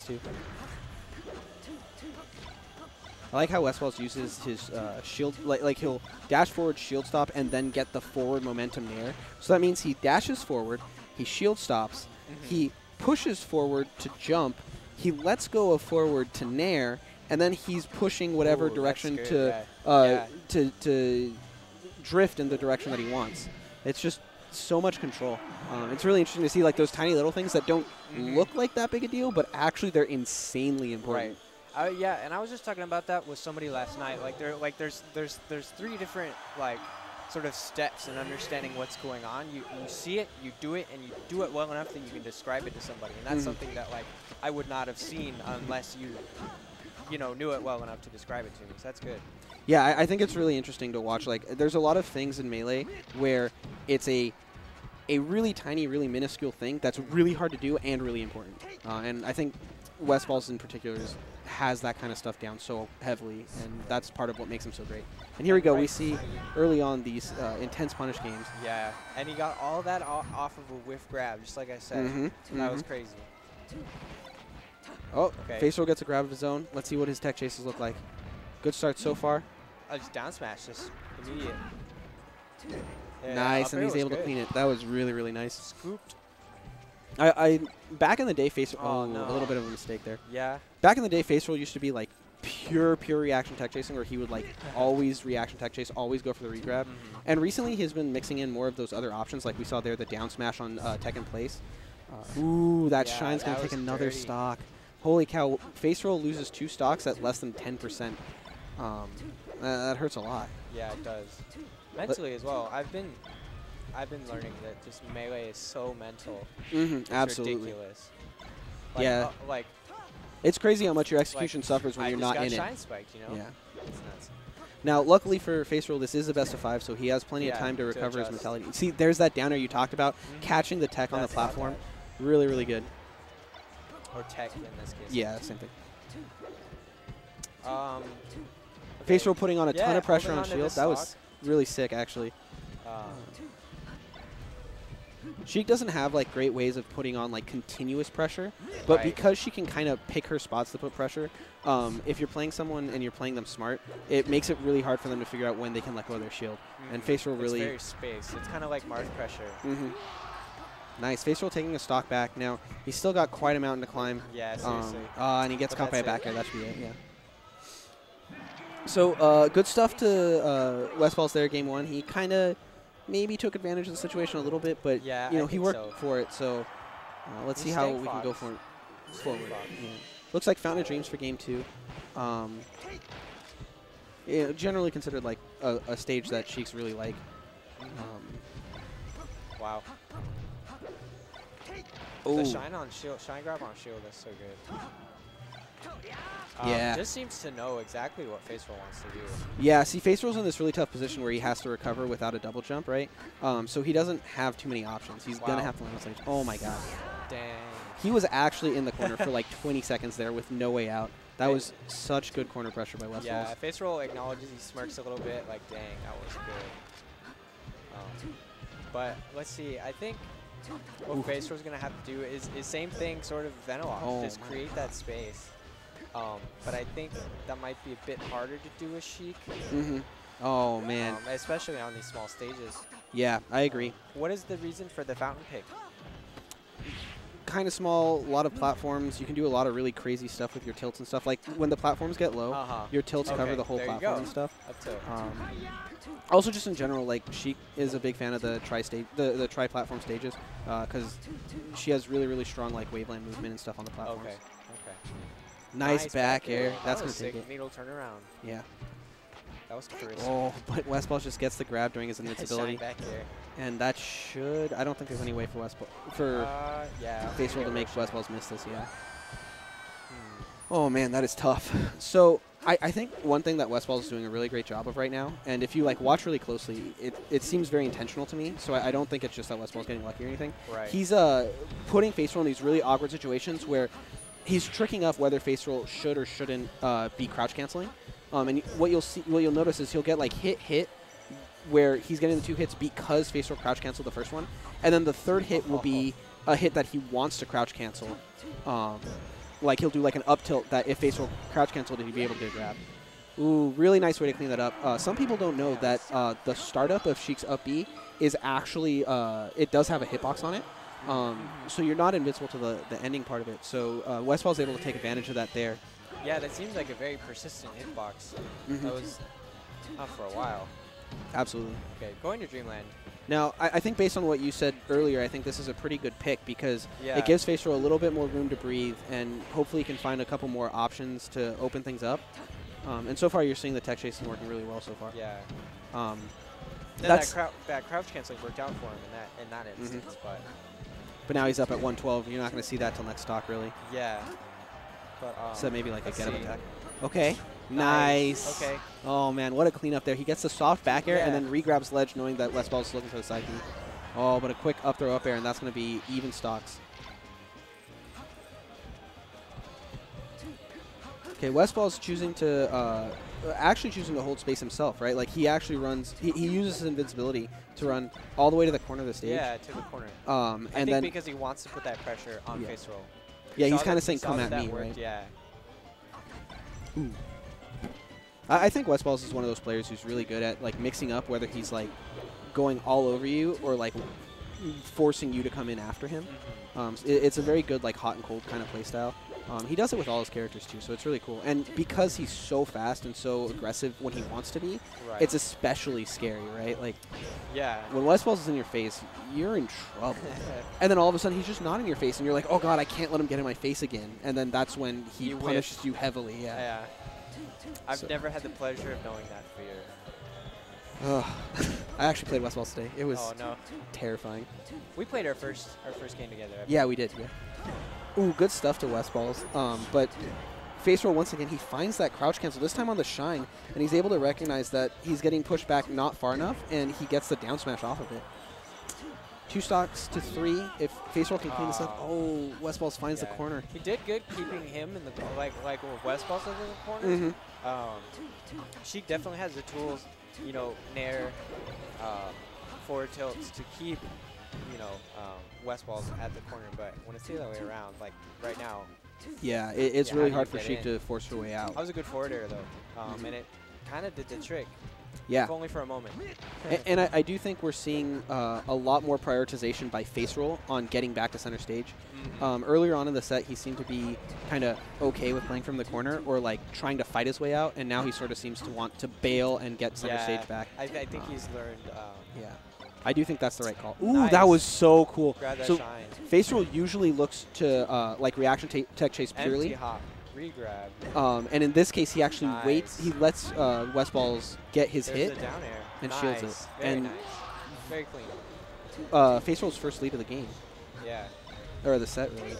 too. I like how Westballz uses his shield, like he'll dash forward, shield stop, and then get the forward momentum there. So that means he dashes forward, he shield stops, he pushes forward to jump, he lets go of forward to nair, and then he's pushing whatever direction to drift in the direction that he wants. It's just so much control. It's really interesting to see like those tiny little things that don't look like that big a deal, but actually they're insanely important. Right. Yeah, and I was just talking about that with somebody last night. Like there's 3 different like sort of steps in understanding what's going on. You see it, you do it, and you do it well enough that you can describe it to somebody. And that's something that like I would not have seen unless you know, knew it well enough to describe it to me. So that's good. Yeah, I think it's really interesting to watch. Like, there's a lot of things in Melee where it's a really tiny, really minuscule thing that's really hard to do and really important. And I think Westballz in particular has that kind of stuff down so heavily, and that's part of what makes him so great. And here we go. We see early on these intense punish games. Yeah, and he got all that off of a whiff grab, just like I said. That was crazy. Oh, Faceroll gets a grab of his own. Let's see what his tech chases look like. Good start so far. Just down smash, just immediate. Yeah, nice, and he's able to clean it. That was really, really nice. Scooped. Back in the day, Faceroll. Oh, no. A little bit of a mistake there. Yeah. Back in the day, Faceroll used to be like pure reaction tech chasing, where he would like always reaction tech chase, always go for the regrab. And recently, he's been mixing in more of those other options, like we saw there, the down smash on tech in place. Ooh, that Shine's gonna take another stock. Holy cow! Faceroll loses 2 stocks at less than 10%. That hurts a lot. Yeah, it does. Mentally as well. I've been learning that just Melee is so mental. It's absolutely. Ridiculous. Like, yeah. Like. It's crazy how much your execution suffers when you're not in it. Shine spiked, you know? Yeah. It's nuts. Now, luckily for Faceroll, this is a best of 5, so he has plenty of time to recover his mentality. See, there's that downer you talked about, catching the tech on the platform. Really, really good. Or tech in this case. Yeah, same thing. Okay. Faceroll putting on a ton of pressure on shield. That was really sick, actually. Sheik doesn't have like great ways of putting on like continuous pressure, but because she can kind of pick her spots to put pressure, if you're playing someone and you're playing them smart, it makes it really hard for them to figure out when they can let go of their shield. And Faceroll really... It's very spaced. It's kind of like Mars pressure. Nice. Faceroll taking a stock back. Now, he's still got quite a mountain to climb. Yeah, seriously. And he gets caught by a back air. That should be it, yeah. So, good stuff to Westballz there, game 1. He kind of maybe took advantage of the situation a little bit, but yeah, you know, he worked for it. So, let's see how we can go forward. Yeah. Looks like Fountain of Dreams for game 2. Yeah, generally considered like a stage that Sheik's really like. Wow. Oh. The shine grab on shield is so good. Yeah. Just seems to know exactly what Faceroll wants to do. Yeah, see, Faceroll's in this really tough position where he has to recover without a double jump, right? So he doesn't have too many options. He's going to have to land on stage. Oh, my God. Dang. He was actually in the corner for like 20 seconds there with no way out. That was such good corner pressure by Westballz. Yeah, Faceroll acknowledges, he smirks a little bit, like, dang, that was good. But let's see, I think what Faceroll's going to have to do is same thing sort of Venox, just create that space. But I think that might be a bit harder to do with Sheik. Oh, man. Especially on these small stages. Yeah, I agree. What is the reason for the fountain pick? Kind of small, a lot of platforms. You can do a lot of really crazy stuff with your tilts and stuff. Like when the platforms get low, your tilts cover the whole platform and stuff. Up tilt. Also, just in general, like Sheik is a big fan of the the tri-platform stages because she has really, really strong like waveland movement and stuff on the platforms. Okay. Nice back air. That's going to take it. Needle turnaround. Yeah. That was crazy. Oh, but Westballz just gets the grab during his invincibility. Back air. And that should... I don't think there's any way for Faceroll to make Westballz miss this, Oh, man, that is tough. So, I think one thing that Westballz is doing a really great job of right now, and if you like watch really closely, it seems very intentional to me, so I don't think it's just that Westballz getting lucky or anything. Right. He's putting Faceroll in these really awkward situations where he's tricking up whether Faceroll should or shouldn't be crouch canceling. And what you'll notice is he'll get like hit, where he's getting the 2 hits because Faceroll crouch canceled the first one, and then the third hit will be a hit that he wants to crouch cancel. like he'll do like an up tilt that if Faceroll crouch canceled, he'd be able to get a grab. Ooh, really nice way to clean that up. Some people don't know that the startup of Sheik's up B is actually, it does have a hitbox on it. So you're not invincible to the ending part of it. So Westballz is able to take advantage of that there. Yeah, that seems like a very persistent hitbox. That was up for a while. Absolutely. Okay, going to Dreamland. Now, I think based on what you said earlier, I think this is a pretty good pick because it gives Faceroll a little bit more room to breathe, and hopefully he can find a couple more options to open things up. And so far, you're seeing the tech chasing working really well so far. Yeah. That crouch canceling worked out for him in that instance, but now he's up at 112. You're not going to see that till next stock, really. Yeah. But, so maybe like a get up attack. Okay. Nice. Okay. Oh, man, what a cleanup there. He gets the soft back air and then re-grabs ledge knowing that Westballz is looking for the side B. Oh, but a quick up throw up air, and that's going to be even stocks. Okay, Westballz choosing to actually choosing to hold space himself, right? Like he actually runs, he uses his invincibility to run all the way to the corner of the stage. Yeah, to the corner. And I think then because he wants to put that pressure on Faceroll. Yeah, he's kind of saying, "Come at me," right? Yeah. Ooh. I think Westballz is one of those players who's really good at like mixing up whether he's like going all over you or like forcing you to come in after him. It's a very good like hot and cold kind of play style. He does it with all his characters too, so it's really cool. And because he's so fast and so aggressive when he wants to be, it's especially scary, right? Like, when Westballz is in your face, you're in trouble. And then all of a sudden, he's just not in your face, and you're like, oh god, I can't let him get in my face again. And then that's when he punishes you heavily. Yeah. I've never had the pleasure of knowing that fear. I actually played Westballz today. It was terrifying. We played our first game together. Yeah, we did. Yeah. Ooh, good stuff to Westballz. But Faceroll, once again, he finds that crouch cancel, this time on the shine, and he's able to recognize that he's getting pushed back not far enough, and he gets the down smash off of it. 2 stocks to 3. If Faceroll can clean this up, Westballz finds the corner. He did good keeping him in the like with Westballz in the corner. Sheik definitely has the tools, you know, nair, forward tilts to keep, you know, Westballz at the corner. But when it's the other way around, like right now, it's really hard for Sheik to force her way out. That was a good forward air though, and it kind of did the trick. Yeah. If only for a moment. And I do think we're seeing a lot more prioritization by Faceroll on getting back to center stage. Earlier on in the set, he seemed to be kind of okay with playing from the corner or like trying to fight his way out, and now he sort of seems to want to bail and get center stage back. I think he's learned. I do think that's the right call. Ooh, that was so cool. Grab that so shine. Faceroll usually looks to like reaction tech chase purely. Empty hop. Regrab. And in this case, he actually waits. He lets Westballz get his hit the down air. and shields it. Very nice. Very clean. Faceroll's first lead of the game. Yeah. Or the set, really.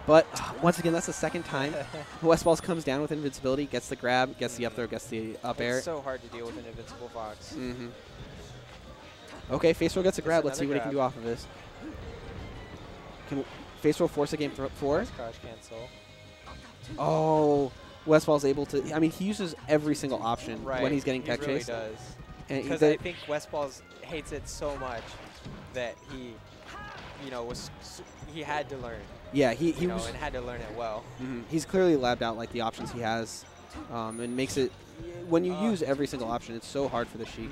But once again, that's the second time Westballz comes down with invincibility, gets the grab, gets the up throw, gets the up air. It's so hard to deal with an invincible fox. Okay, Faceroll gets a grab. Let's see what he can do off of this. Can Faceroll force a game 4? Nice crouch cancel. Oh, Westballz able to. I mean, he uses every single option when he's getting tech chased. He really does. Because I think Westballz hates it so much that he, you know, he had to learn. Yeah, he was and had to learn it well. He's clearly labbed out like the options he has, and makes it. When you use every single option, it's so hard for the Sheik.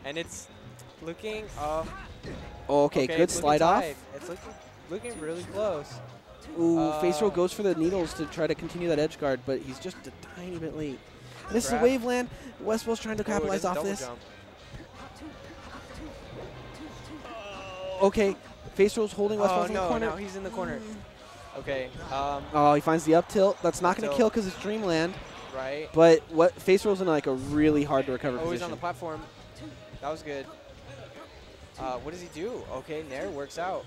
And it's looking. Okay, good slide off. It's looking really close. Ooh, Faceroll goes for the needles to try to continue that edge guard, but he's just a tiny bit late. And this is a waveland. Westballz trying to capitalize off this. Okay, Faceroll's holding Westballz in the corner. No, he's in the corner. Okay. He finds the up tilt. That's not going to kill because it's Dreamland. Right. But Faceroll's in like a really hard to recover position. He's on the platform. That was good. What does he do? Okay, Nair works out.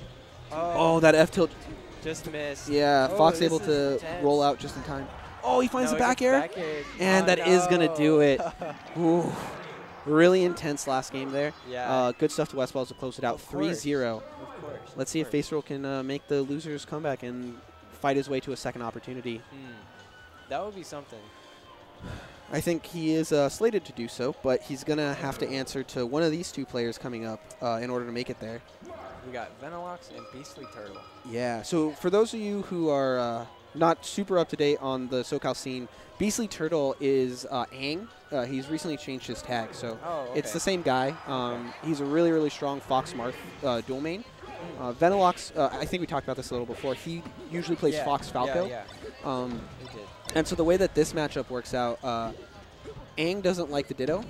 Oh, that F tilt. Just missed. Yeah, Fox able to roll out just in time. Oh, he finds the back air. And that is going to do it. Ooh. Really intense last game there. Yeah. Good stuff to Westballz to close it out. 3-0. Of course. Let's see if Faceroll can make the loser's comeback and fight his way to a second opportunity. That would be something. I think he is slated to do so, but he's going to have to answer to one of these two players coming up in order to make it there. We got Venalox and Beastly Turtle. Yeah, so for those of you who are not super up to date on the SoCal scene, Beastly Turtle is Aang. He's recently changed his tag, so it's the same guy. He's a really, really strong Fox Marth dual main. Venalox, I think we talked about this a little before. He usually plays Fox Falco. Yeah. He did. And so the way that this matchup works out, Aang doesn't like the Ditto.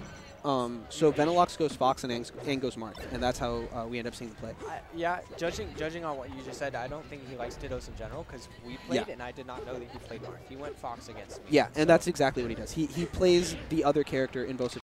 So Venalox goes Fox and Aang goes Marth, and that's how we end up seeing the play. Yeah, judging on what you just said, I don't think he likes Dittos in general because we played and I did not know that he played Marth. He went Fox against me. Yeah, and that's exactly what he does. He plays the other character in both